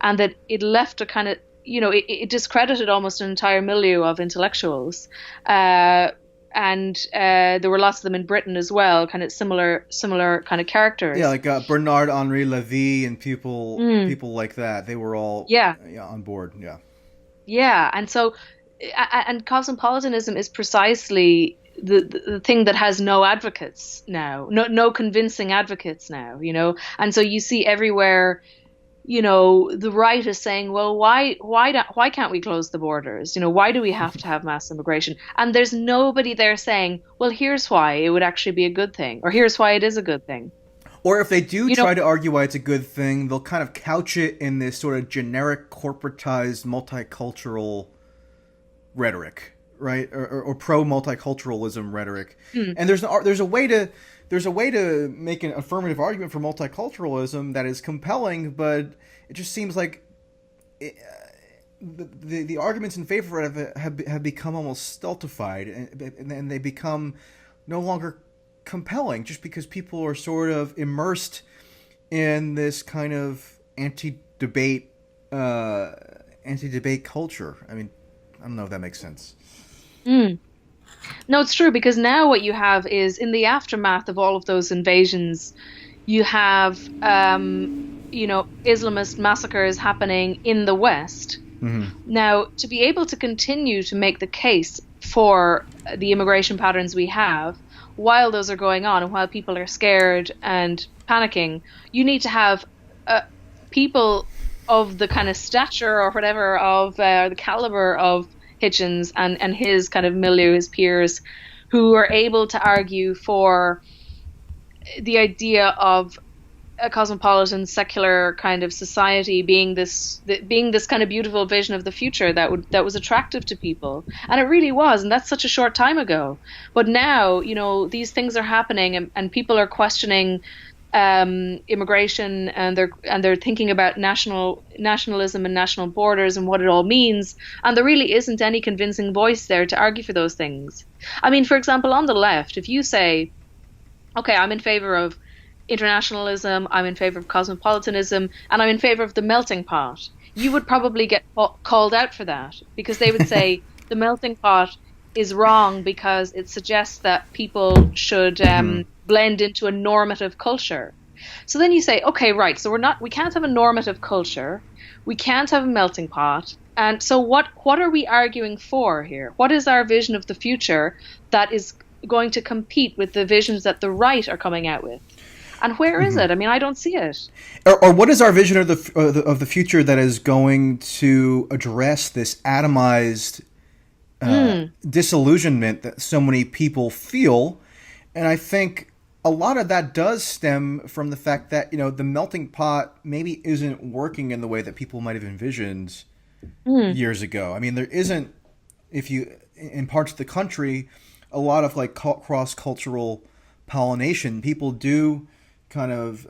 and that it left a kind of, it discredited almost an entire milieu of intellectuals. And there were lots of them in Britain as well, kind of similar kind of characters. Yeah, like Bernard Henri Lévy and people like that. They were all on board. Yeah. Yeah, and so and cosmopolitanism is precisely the thing that has no advocates now, no convincing advocates now, and so you see everywhere, the right is saying, well, why can't we close the borders? Why do we have to have mass immigration? And there's nobody there saying, well, here's why it would actually be a good thing, or here's why it is a good thing. Or if they do try to argue why it's a good thing, they'll kind of couch it in this sort of generic, corporatized, multicultural rhetoric, right? Or pro-multiculturalism rhetoric. And there's a way to make an affirmative argument for multiculturalism that is compelling, but it just seems like the arguments in favor of it have become almost stultified, and they become no longer compelling just because people are sort of immersed in this kind of anti-debate culture. I mean, I don't know if that makes sense. No, it's true, because now what you have is, in the aftermath of all of those invasions, you have, Islamist massacres happening in the West. Now, to be able to continue to make the case for the immigration patterns we have, while those are going on and while people are scared and panicking, you need to have people of the kind of stature or whatever of the caliber of Hitchens and his kind of milieu, his peers, who are able to argue for the idea of a cosmopolitan, secular kind of society being this kind of beautiful vision of the future that was attractive to people, and it really was, and that's such a short time ago. But now, these things are happening, and people are questioning immigration, and they're thinking about nationalism and national borders and what it all means, and there really isn't any convincing voice there to argue for those things. I mean, for example, on the left, if you say, okay, I'm in favor of internationalism, I'm in favor of cosmopolitanism, and I'm in favor of the melting pot, you would probably get called out for that, because they would say the melting pot is wrong because it suggests that people should blend into a normative culture. So then you say, okay, right, so we can't have a normative culture, we can't have a melting pot, and so what are we arguing for here? What is our vision of the future that is going to compete with the visions that the right are coming out with? And where is it? I mean, I don't see it. Or what is our vision of the future that is going to address this atomized disillusionment that so many people feel? And I think a lot of that does stem from the fact that, the melting pot maybe isn't working in the way that people might have envisioned years ago. I mean, there isn't, in parts of the country, a lot of like cross-cultural pollination. People do kind of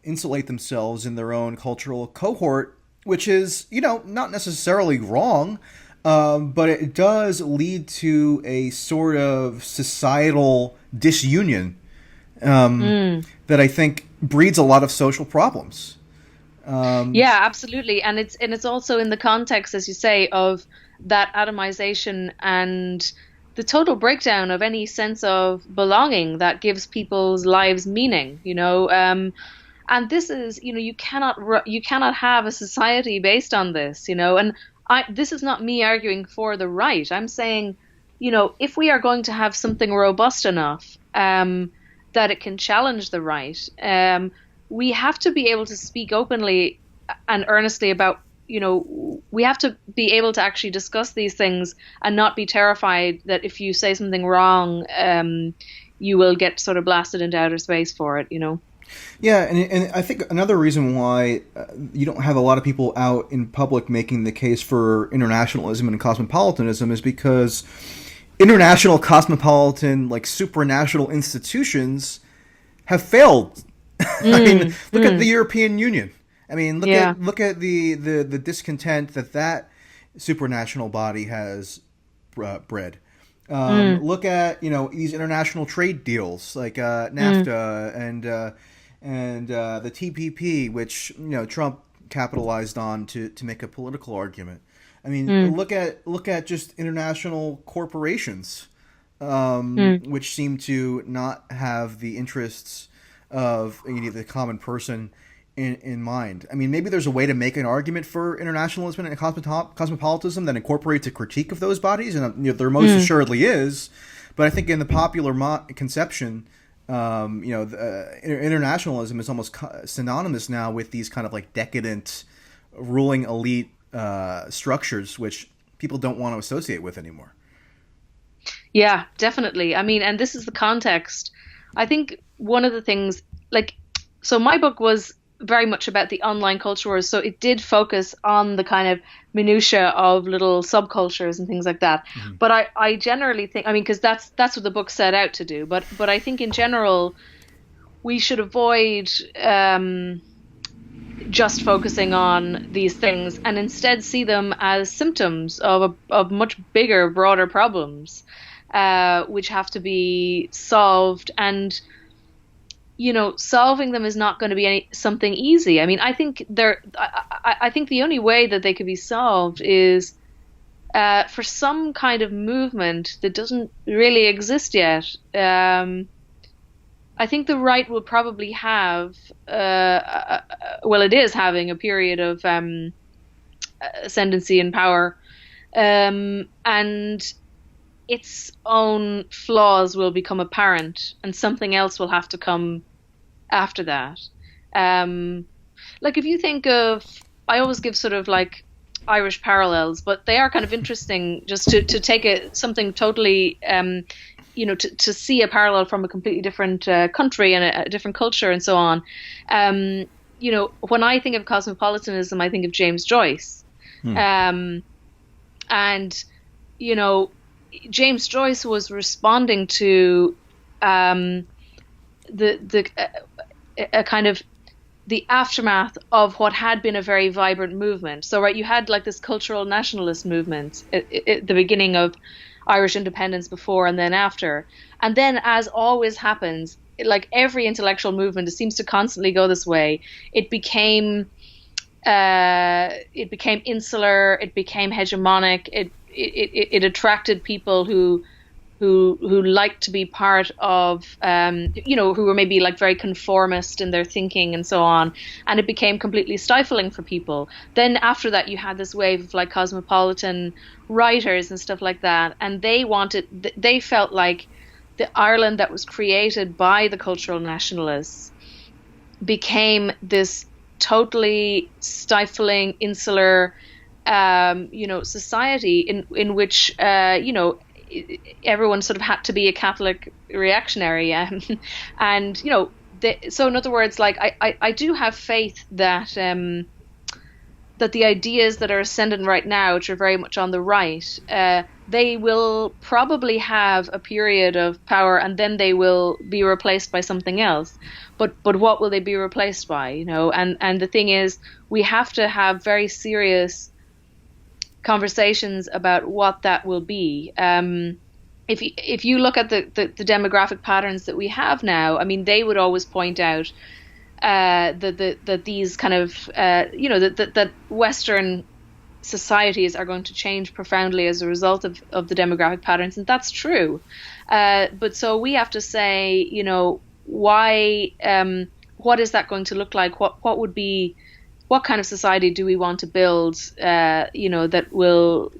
insulate themselves in their own cultural cohort, which is, not necessarily wrong, but it does lead to a sort of societal disunion that I think breeds a lot of social problems. Yeah, absolutely. And it's also in the context, as you say, of that atomization and the total breakdown of any sense of belonging that gives people's lives meaning, and this is, you cannot have a society based on this, and this is not me arguing for the right. I'm saying, if we are going to have something robust enough that it can challenge the right, we have to be able to speak openly and earnestly about, we have to be able to actually discuss these things and not be terrified that if you say something wrong, you will get sort of blasted into outer space for it, Yeah, and I think another reason why you don't have a lot of people out in public making the case for internationalism and cosmopolitanism is because international, cosmopolitan, like supranational institutions have failed. I mean, look at the European Union. I mean, look at the discontent that supranational body has bred. Look at these international trade deals like NAFTA and the TPP, which Trump capitalized on to make a political argument. I mean, look at just international corporations, which seem to not have the interests of the common person in mind. I mean, maybe there's a way to make an argument for internationalism and cosmopolitanism that incorporates a critique of those bodies, and there most assuredly is. But I think in the popular conception, internationalism is almost synonymous now with these kind of like decadent ruling elite structures, which people don't want to associate with anymore. Yeah, definitely. I mean, and this is the context. I think one of the things, so my book was very much about the online culture wars, so it did focus on the kind of minutiae of little subcultures and things like that. But I generally think, because that's what the book set out to do. But I think in general, we should avoid just focusing on these things and instead see them as symptoms of much bigger, broader problems, which have to be solved. And solving them is not going to be something easy. I mean, I think I think the only way that they could be solved is for some kind of movement that doesn't really exist yet. I think the right will probably have, it is having a period of ascendancy and power, and its own flaws will become apparent, and something else will have to come after that. If you think of, I always give sort of like Irish parallels, but they are kind of interesting just to take something totally, to see a parallel from a completely different country and a different culture and so on. When I think of cosmopolitanism, I think of James Joyce. And, James Joyce was responding to a kind of the aftermath of what had been a very vibrant movement. So, right, you had like this cultural nationalist movement at the beginning of Irish independence, before and then after. And then, as always happens, like every intellectual movement, it seems to constantly go this way. It became insular. It became hegemonic. it attracted people who liked to be part of, who were maybe like very conformist in their thinking and so on, and it became completely stifling for people. Then after that, you had this wave of like cosmopolitan writers and stuff like that, and they felt like the Ireland that was created by the cultural nationalists became this totally stifling, insular, society in which, everyone sort of had to be a Catholic reactionary, and so in other words, like I do have faith that that the ideas that are ascendant right now, which are very much on the right, they will probably have a period of power, and then they will be replaced by something else. But what will they be replaced by? And the thing is, we have to have very serious conversations about what that will be. If you look at the demographic patterns that we have now, I mean, they would always point out that these kind of that Western societies are going to change profoundly as a result of the demographic patterns, and that's true. But so we have to say, why? What is that going to look like? What would be? What kind of society do we want to build? That will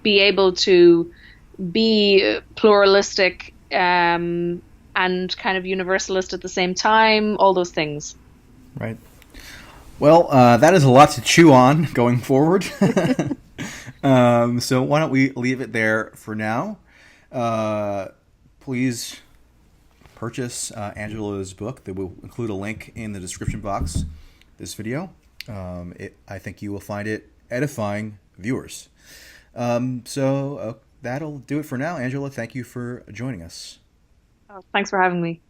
be able to be pluralistic and kind of universalist at the same time. All those things. Right. Well, that is a lot to chew on going forward. So why don't we leave it there for now? Please purchase Angela's book. They will include a link in the description box. This video. I think you will find it edifying viewers. So that'll do it for now. Angela, thank you for joining us. Oh, thanks for having me.